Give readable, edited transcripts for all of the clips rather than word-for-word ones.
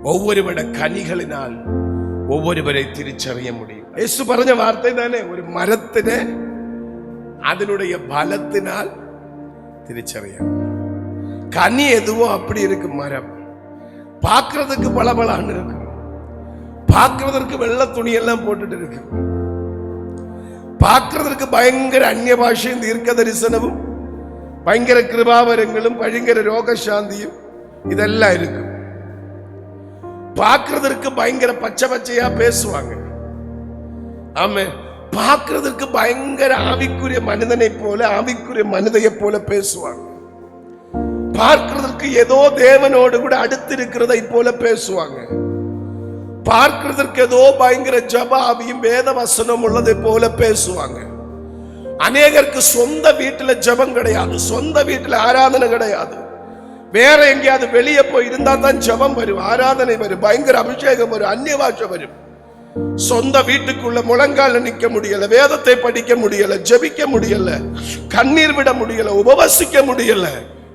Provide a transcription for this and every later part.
ஒவ்வொருவருடைய கனிகளினால் ஒவ்வொருவரை തിരിച്ചറിய முடியும். യേശു പറഞ്ഞ വാർത്ത തന്നെ, ഒരു മരത്തിനെ அதனுடைய பலத்தினால் തിരിച്ചറിയാം. கனி எதுவோ அப்படி இருக்கு மரம். பார்க்கிறதுக்கு பளபளன்னு இருக்கு, பார்க்கிறதுக்கு வெள்ளை துணி எல்லாம் போட்டுட்டு இருக்கு, பார்க்கிறதுக்கு பயங்கர அந்நிய பாஷையும் தீர்க்க தரிசனமும் பயங்கர கிருபாவரங்களும் பயங்கர ரோகசாந்தியும் இதெல்லாம் இருக்கு. பார்க்கிறதுக்கு பயங்கர பச்சை பச்சையா பேசுவாங்க. ஆமே, பார்க்கிறதுக்கு பயங்கர ஆவிக்குரிய மனிதனை போல, ஆவிக்குரிய மனிதையை போல பேசுவாங்க. பார்க்கிறதுக்கு ஏதோ தேவனோடு கூட அடுத்து இருக்கிறதை போல பேசுவாங்க. பார்க்கிறதுக்கு ஏதோ பயங்கர ஜப ஆவியும் வேத வசனம் உள்ளதை போல பேசுவாங்க. அநேகருக்கு சொந்த வீட்டுல ஜபம் கிடையாது, சொந்த வீட்டுல ஆராதனை கிடையாது. வேற எங்கேயாவது வெளியே போய் இருந்தா தான் ஜபம் வரும், ஆராதனை வரும், பயங்கர அபிஷேகம் வரும், அந்நிய பாஷை வரும். சொந்த வீட்டுக்குள்ள முழங்கால நிக்க முடியல, வேதத்தை படிக்க முடியல, ஜபிக்க முடியல, கண்ணீர் விட முடியல, உபவசிக்க முடியல.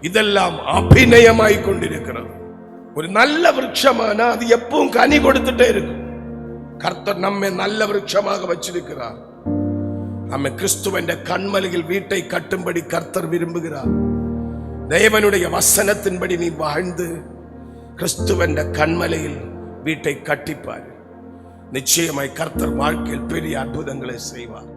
இதெல்லாம் அபிநயமாய் கொண்டிருக்கிறது. ஒரு நல்ல விருட்சமான அது எப்பவும் கனி கொடுத்துட்டே இருக்கும். கர்த்தர் நம்மை நல்ல விருட்சமாக வச்சிருக்கிறார். നമ്മെ ക്രിസ്തുവിന്റെ കൺമലയിൽ വീട്ടை കട്ടുമ്പടി കർത്തർ വിരുമ്പുகிறார். தேவனுடைய வசனத்தின்படி நீ வாழ்ந்து கிறிஸ்துவிന്റെ கண்மலையில் வீட்டை கட்டிப்பார். நிச்சயமாய் கர்த்தர் வாழ்க்கையில் பெரிய அற்புதங்களை செய்வார்.